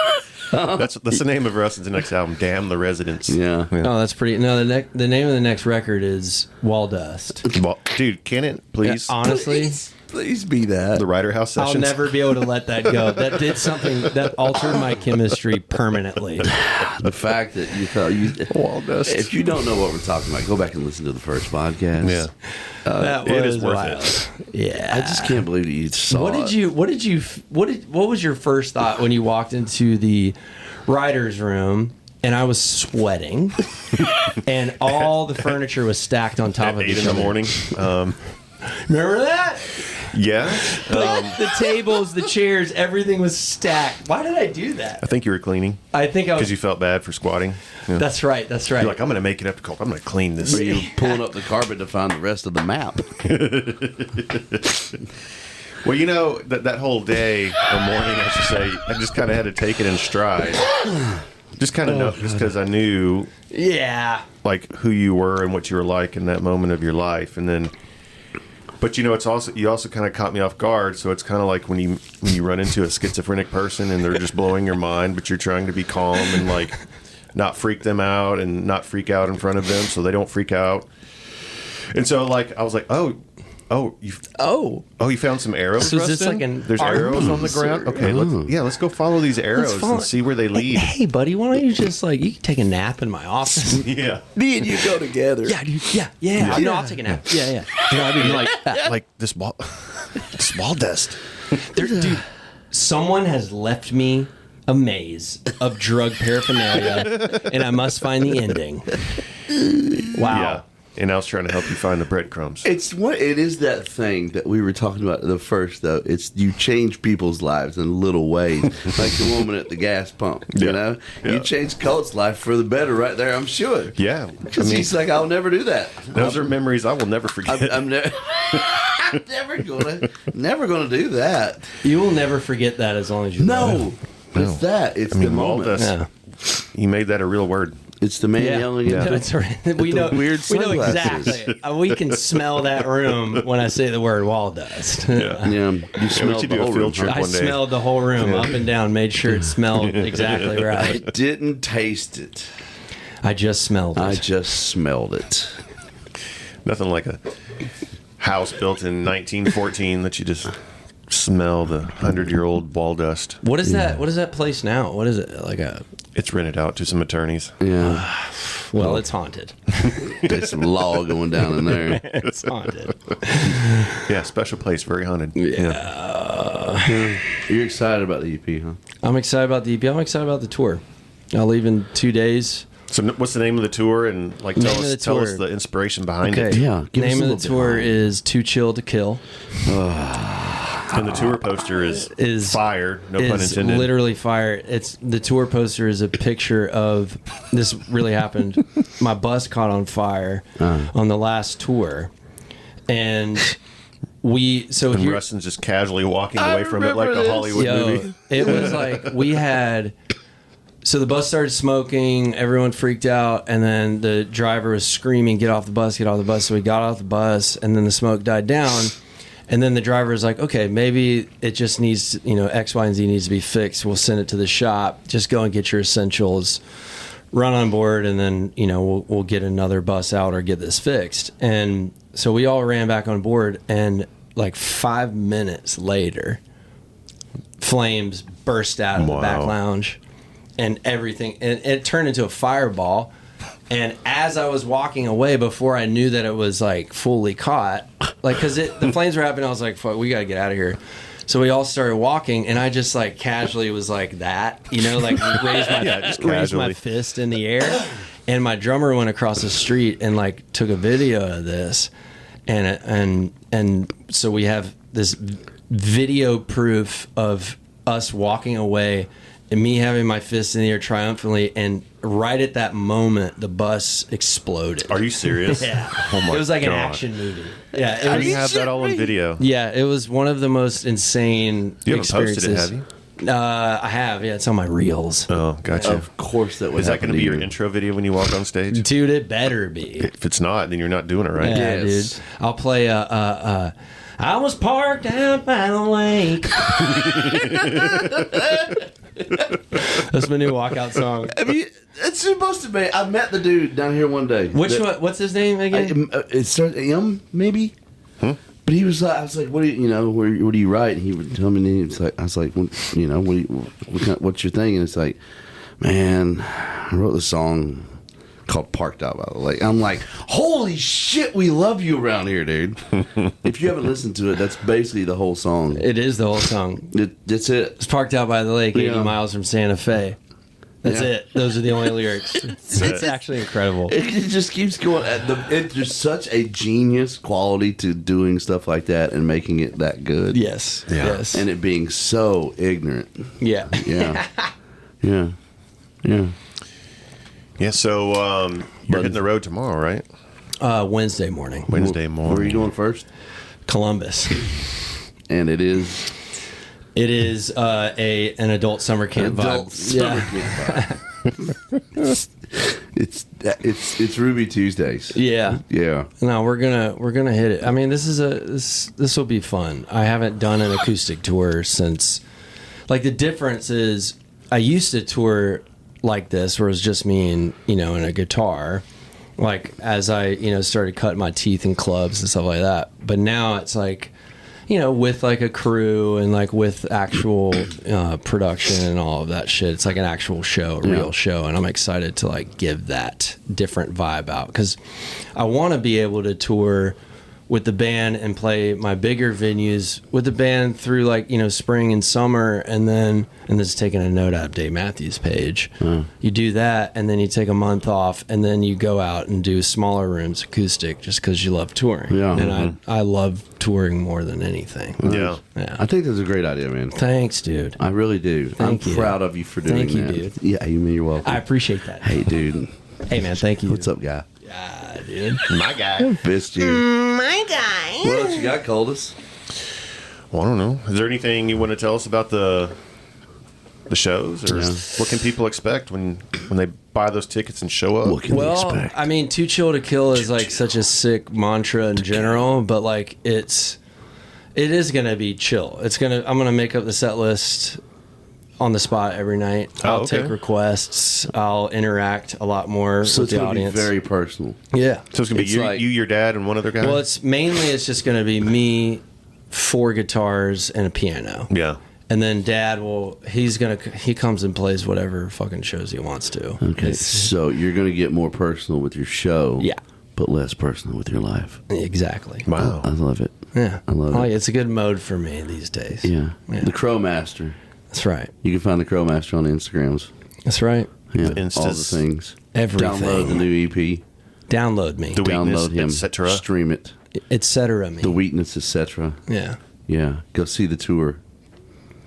That's the name of Ruston's next album. Damn the Residents. Yeah. Oh, that's pretty. No, the name of the next record is Wall Dust. Well, dude, can it please? Honestly, Please be that. The Writer House I'll sessions. never be able to let that go. That did something that altered my chemistry permanently. The fact that you thought Wall Dust. if you don't know what we're talking about, go back and listen to the first podcast. Yeah. That it was is worth wild. it. Yeah. I just can't believe that you saw What was your first thought when you walked into the writer's room and I was sweating and all the furniture was stacked on top At of 8 each in the other? morning. Remember that? Yeah. The tables, the chairs, everything was stacked. Why did I do that? I think you were cleaning I think I was. because you felt bad for squatting. Yeah. That's right. That's right. You're like, I'm going to make it up to Colt. I'm going to clean this. Were you pulling up the carpet to find the rest of the map? Well, that whole day or morning, I should say, I just kind of had to take it in stride. Just kind of just because I knew Yeah. like who you were and what you were like in that moment of your life, and then. But it's also you also kind of caught me off guard, so it's kind of like when you run into a schizophrenic person and they're just blowing your mind, but you're trying to be calm and like not freak them out and not freak out in front of them, so they don't freak out. And so like I was like, you found some arrows. So is this Ruston? like an There's arrows on the ground. Okay, let's go follow these arrows and see where they lead. Hey, buddy, why don't you just you can take a nap in my office? Yeah, Me and you go together. Yeah, dude. Yeah. No, I'll take a nap. Yeah. I mean like this ball dust. Dude, someone has left me a maze of drug paraphernalia, and I must find the ending. Wow. Yeah. And I was trying to help you find the breadcrumbs. It is that thing that we were talking about the first though. It's you change people's lives in little ways, like the woman at the gas pump. Yeah. You changed Colt's life for the better right there. I'm sure. Yeah, Because he's like, I'll never do that. those are memories I will never forget. I'm never gonna do that. You will never forget that as long as you live. No, it's that. It's the moment. Yeah. You made that a real word. It's the man yelling Yeah, into that's right. We know weird We know sunglasses. exactly. We can smell that room when I say the word wall dust. Yeah. Yeah, you smelled should the do a whole field room. trip. I One day. smelled the whole room up and down, made sure it smelled exactly I right. didn't taste it. I just smelled it. I just smelled it. Nothing like a house built in 1914 that you just smell the 100-year-old wall dust. What is that? What is that place now? What is it? Like a It's rented out to some attorneys. Yeah, well, it's haunted. there's some law going down in there. It's haunted. Yeah, special place, very haunted. You're excited about the EP, huh? I'm excited about the EP. I'm excited about the tour. I'll leave in 2 days. So, what's the name of the tour? And like, tell Name of the us tour. the inspiration behind Okay. it. Yeah, give us Name a of the little bit tour behind. is Too Chill to Kill. And the tour poster is fire. No pun Is intended. literally fire. It's the tour poster is a picture of this really happened. My bus caught on fire on the last tour, and And here. Rustin's just casually walking away from it like remember a this. Hollywood movie. It was like we had. So the bus started smoking. Everyone freaked out, and then the driver was screaming, "Get off the bus! Get off the bus!" So we got off the bus, and then the smoke died down. And then the driver was like, "Okay, maybe it just needs, X, Y, and Z needs to be fixed. We'll send it to the shop. Just go and get your essentials, run on board, and then we'll get another bus out or get this fixed." And so we all ran back on board, and like 5 minutes later, flames burst out of the back Wow. lounge, and everything, and it turned into a fireball. And as I was walking away, before I knew that it was like fully caught, like because the flames were happening, I was like, "Fuck, we gotta get out of here." So we all started walking, and I just like casually was like that, like raised my casually. fist in the air, and my drummer went across the street and like took a video of this, and so we have this video proof of us walking away and me having my fist in the air triumphantly, and right at that moment the bus exploded. Are you serious? Yeah. Oh my It was like an God. action movie. Yeah, How it do you was, have that all on video? yeah, it was one of the most insane You haven't experiences. posted it, have you? I have. Yeah, it's on my reels. Oh, gotcha. Of course, that would. Is that happen going to be your you. intro video when you walk on stage? Dude, it better be. If it's not, then you're not doing it right. Yeah, Yes. dude. I'll play I was parked out by the lake. That's my new walkout song. I mean, it's supposed to be. I met the dude down here one day. Which one? What's his name again? It starts maybe. But he was like, I was like, what do what do you write? And he would tell me, and he was like, I was like, what's your thing? And it's like, man, I wrote this song called "Parked Out by the Lake." I'm like, holy shit, we love you around here, dude. If you haven't listened to it, that's basically the whole song. It is the whole song. That's it. It's parked out by the lake, 80 Yeah. miles from Santa Fe. That's Yeah. it. Those are the only lyrics. It's actually incredible. It just keeps going. There's such a genius quality to doing stuff like that and making it that good. Yes. Yeah. Yes. And it being so ignorant. Yeah. Yeah. Yeah. Yeah. Yeah, so you're hitting the road tomorrow, right? Wednesday morning. Wednesday morning. Where are you going first? Columbus. And it is It is an adult summer camp adult vibe. summer camp vibe. It's Ruby Tuesdays. Yeah. Yeah. No, we're gonna hit it. I mean, this will be fun. I haven't done an acoustic tour since. Like, the difference is, I used to tour like this, where it was just me and and a guitar. Like, as I started cutting my teeth in clubs and stuff like that. But now it's like, with like a crew and like with actual production and all of that shit. It's like an actual show, a real show, and I'm excited to like give that different vibe out, because I want to be able to tour with the band and play my bigger venues with the band through like spring and summer, and this is taking a note out of Dave Matthews' page. You do that, and then you take a month off, and then you go out and do smaller rooms acoustic, just because you love touring. Yeah. And I love touring more than anything. Yeah. I think that's a great idea, man. Thanks, dude. I really do. Thank I'm you. proud of you for doing Thank you, that. dude. Yeah, you're welcome. I appreciate that. Hey, dude. Hey, man, thank you. What's up, guy? Yeah, dude. My guy. Fist you. My guy. What else you got, Coldest? Well, I don't know. Is there anything you want to tell us about the shows, or what can people expect when they buy those tickets and show up? What can we Well, expect? I mean, Too Chill to Kill is like such a sick mantra in general, but like it is gonna be chill. I'm gonna make up the set list on the spot every night. I'll okay. take requests. I'll interact a lot more So with it's the going to be audience. very personal. Yeah. So it's gonna be It's you, like- your dad, and one other guy. Well, it's just gonna be me, 4 guitars, and a piano. yeah. And then Dad he comes and plays whatever fucking shows he wants to. Okay, so you're going to get more personal with your show. Yeah. But less personal with your life. Exactly. Wow. I love it. Yeah. I love it. It's a good mode for me these days. Yeah. Yeah. The Crow Master. That's right. You can find the Crow Master on the Instagrams. That's right. Yeah. The Instas. All the things. Everything. Download the new EP. Download me. The Weakness, Download him. etc. Stream it. Etc. me. The Weakness, etc. Yeah. Yeah. Go see the tour.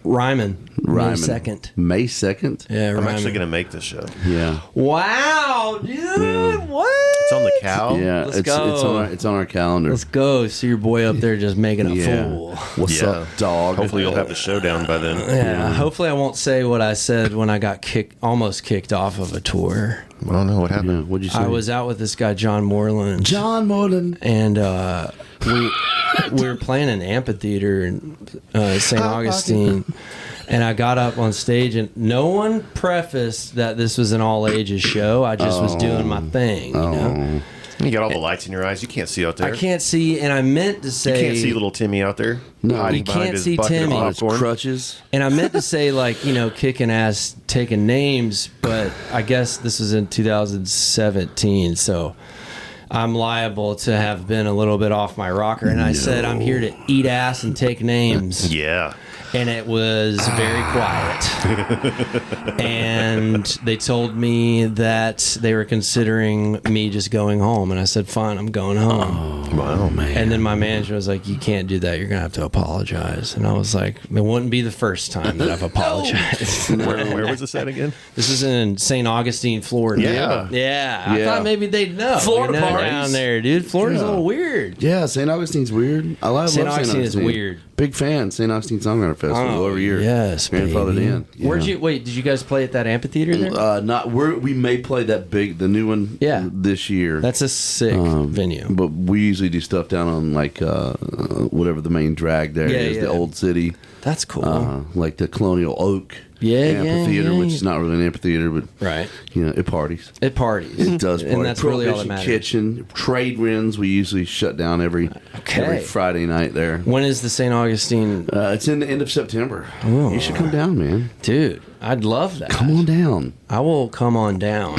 Ryman. May Ryman. 2nd. May 2nd? Yeah, I'm Ryman. actually gonna make this show. Yeah. Wow, dude. Yeah. What? It's on the cow. Yeah. Let's it's go. it's on our calendar. Let's go. See your boy up there just making a Yeah. fool. What's Yeah. up, dog? Hopefully you'll have the show down by then. Yeah. Hopefully I won't say what I said when I got almost kicked off of a tour. I don't know what Yeah. happened. What'd you say? I was out with this guy, John Moreland. John Moreland. And we were playing an amphitheater in St. Augustine, and I got up on stage, and no one prefaced that this was an all ages show. I just was doing my thing, you know. You got all the lights in your eyes. You can't see out there. I can't see, and I meant to You say, can't see little Timmy out there. No. hiding You behind can't his see bucket of Timmy. On his popcorn. crutches. and I meant to say like kicking ass, taking names, but I guess this was in 2017, so I'm liable to have been a little bit off my rocker. And I said I'm here to eat ass and take names. Yeah. And it was very quiet. And they told me that they were considering me just going home. And I said, fine, I'm going home. Wow, man. And then my manager was like, you can't do that. You're going to have to apologize. And I was like, it wouldn't be the first time that I've apologized. Where was this at again? This is in St. Augustine, Florida. Yeah. Yeah. I Yeah. thought maybe they'd know. Florida you know, parties. down there, dude. Florida's Yeah. a little weird. Yeah, St. Augustine's weird. I love St. St. Augustine is Augustine. weird. Big fan. St. Augustine Songwriter Festival every year. Yes, Grandfathered baby. in. Yeah. Did you guys play at that amphitheater there? We may play the new one. Yeah. This year. That's a sick venue. But we usually do stuff down on like whatever the main drag there is, Yeah, the yeah. old city, That's cool. like the Colonial Oak amphitheater, yeah. which is not really an amphitheater, but Right. it parties. It parties. It does party. And that's really all that Prohibition matters. Kitchen, trade winds. We usually shut down every Friday night there. When is the St. Augustine? It's in the end of September. Oh. You should come down, man. Dude, I'd love that. Come on down. I will come on down.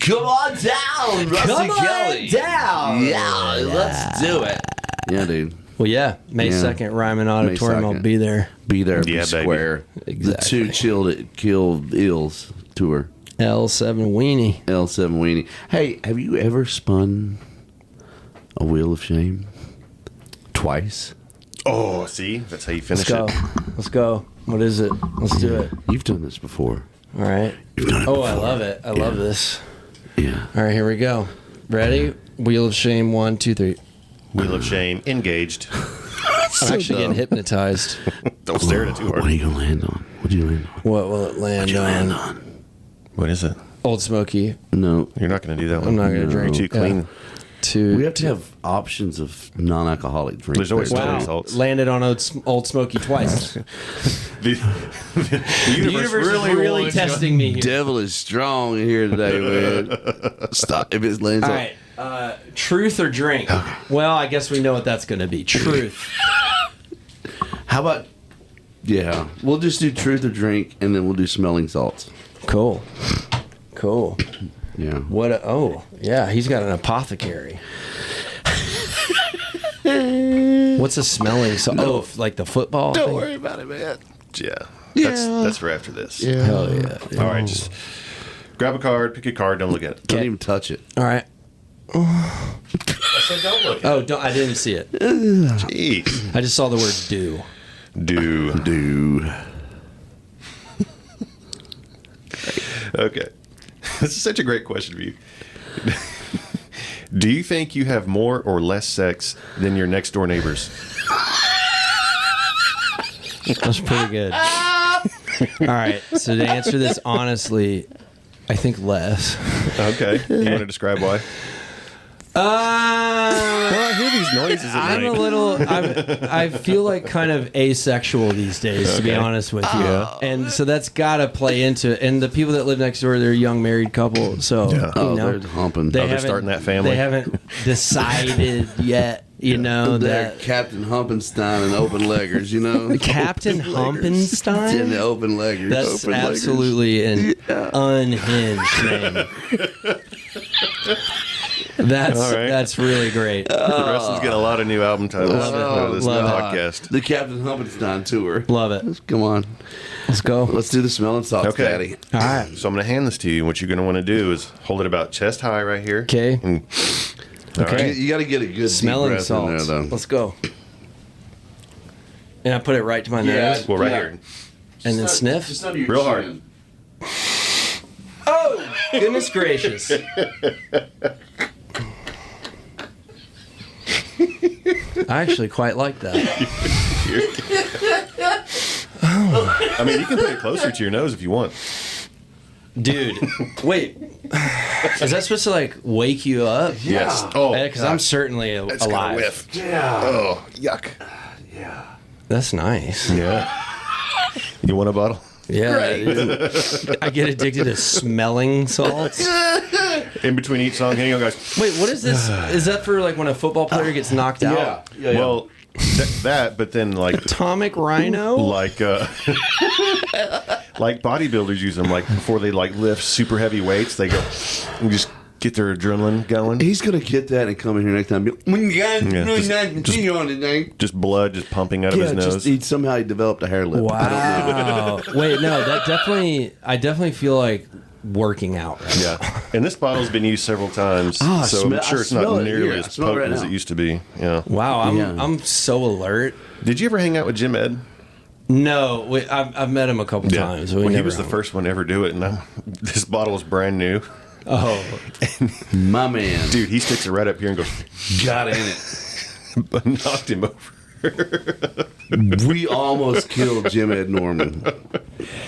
Come on down, Ruston Come on Kelly. down. Yeah, let's do it. Yeah, dude. Well, yeah, May Yeah. 2nd, Ryman Auditorium. I'll 2nd. be there. Be there, be Yeah, baby. square. Exactly. The 2 Killed Ills tour. L7 Weenie. L7 Weenie. Hey, have you ever spun a wheel of shame? Twice? Oh, see, that's how you finish Let's go. it. Let's go. What is it? Let's do it. You've done this before. All right. You've done it Oh, before. I love it. I love this. Yeah. All right, here we go. Ready? Wheel of Shame. 1, 2, 3. Wheel of shame, engaged. I'm actually getting hypnotized. Don't stare at it too What are hard. you going to land on? What do you land on? What will it land What do you on? land on? What is it? Old Smoky. No. You're not going to do that one. I'm not going to No. drink. Too clean. 2. We have to have options of non-alcoholic drinks. There's always there. smelling Wow. salts. Landed on Old Smoky twice. The The universe is really wants- testing me here. Devil is strong in here today, man. Stop. If it lands All on... right. Truth or drink? Well, I guess we know what that's going to be. Truth. How about... Yeah. We'll just do truth or drink, and then we'll do smelling salts. Cool. Cool. Yeah. Oh, yeah, he's got an apothecary. What's a smelling salt? Oh, like the football Don't thing? worry about it, man. Yeah. Yeah. That's for after this. Yeah. Hell yeah. All right, just grab a card, pick a card, don't look at it. Don't even touch it. All right. I said don't look Oh, I didn't see it. Jeez. I just saw the word do. Do. Okay. This is such a great question for you. Do you think you have more or less sex than your next door neighbors? That's pretty good. All right. So to answer this honestly, I think less. Okay. You want to describe why? Well, I hear these noises at I'm a night. little. I feel like kind of asexual these days, to be honest with you, and so that's got to play into it. And the people that live next door, they're a young married couple, so Yeah. Oh, you know, they're humping. they're haven't- starting that family. They haven't decided yet, you know They're that Captain Humpenstein and open leggers, you know? Captain Open leggers. Humpenstein? And the open leggers. That's Open leggers. absolutely an unhinged name. That's All right. that's really great. Rustin's getting a lot of new album titles Love it. out of this Love it. podcast. The Captain Humpenstein tour. Love it. Come on. Let's go. Let's do the smelling salts, Okay. Daddy. All right. So I'm going to hand this to you. What you're going to want to do is hold it about chest high right here. Okay. And, Okay. You got to get a good Smelling deep breath in salts. there, though. Let's go. And I put it right to my nose. well, right Yeah. here. And then sniff. Just under your Real hard. chin. Oh, goodness gracious. I actually quite like that. I mean, you can put it closer to your nose if you want. Dude, wait. Is that supposed to like wake you up? Yes. Oh, Because I'm certainly That's got a alive. whiff. Yeah. Oh, yuck. Yeah. That's nice. Yeah. You want a bottle? Yeah. dude. I get addicted to smelling salts. In between each song, hang on, guys. Wait, what is this? Is that for like when a football player gets knocked out? Yeah. Yeah. Well, that, but then like Atomic Rhino? like like bodybuilders use them like before they like lift super heavy weights, they go and just get their adrenaline going. He's going to get that and come in here next time. And be, when you guys Yeah, really just- nice to see you on today. Just blood just pumping out of Yeah, his nose. just he somehow he developed a hair lip. I don't know. Wow. Wait, no, I definitely feel like working out right now. Yeah, and this bottle's been used several times, Ah, I so smell- I'm sure I it's not smell it nearly here. I as smell it potent right as now. it used to be. Yeah. Wow, Yeah. I'm so alert. Did you ever hang out with Jim Ed? No, I've met him a couple times. Well, he never was the hung. first one to ever do it, and this bottle was brand new. Oh, My man. Dude, he sticks it right up here and goes, Got in it. but knocked him over. We almost killed Jim Ed Norman.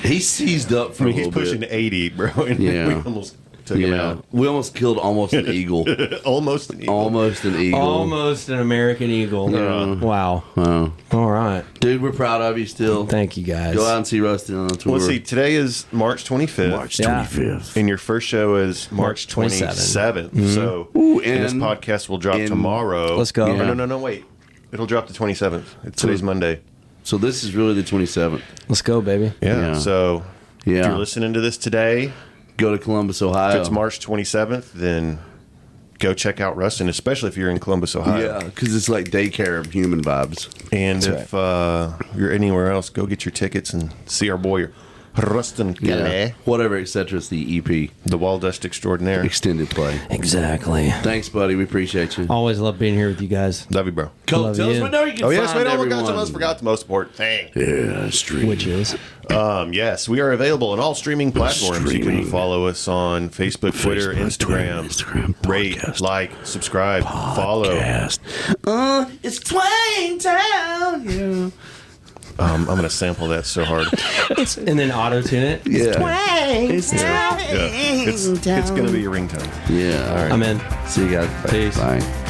He seized up for I mean, a he's little pushing bit. 80, bro, and Yeah. we almost took him Yeah. out. We almost killed almost an eagle. Almost an eagle. Almost an eagle. almost an American Eagle. Wow. Oh. All right. Dude, we're proud of you still. Thank you guys. Go out and see Ruston on the tour. Well, see, today is March 25th. March Yeah. 25th. And your first show is March 27th. So, Ooh, and this and podcast will drop in- tomorrow. Let's go. Oh, no, wait. It'll drop the 27th. Today's Monday. So this is really the 27th. Let's go, baby. Yeah. Yeah. So, if Yeah. you're listening to this today, Go to Columbus, if Ohio. it's March 27th, then go check out Ruston, especially if you're in Columbus, Ohio. Yeah, because it's like daycare of human vibes. And if you're anywhere else, go get your tickets and see our boy Ruston Kelly, Yeah. Whatever, etc. It's the EP. the Wall Dust Extraordinaire. Extended play. Exactly. Thanks, buddy. We appreciate you. Always love being here with you guys. Love you, bro. Colt, love tell us you. what you can Oh, yes, find wait, oh my everyone. gosh, I almost forgot the most important thing. Yeah, stream. Which is Yes, we are available on all streaming platforms. You Streaming. can follow us on Facebook, Twitter, Facebook, Instagram. Rate, podcast. like, subscribe, follow. Podcast. It's Twain Town. Yeah. I'm going to sample that so hard. and then auto tune it. Yeah. It's going to be a ringtone. Yeah. All right. I'm in. See you guys. Peace. Bye.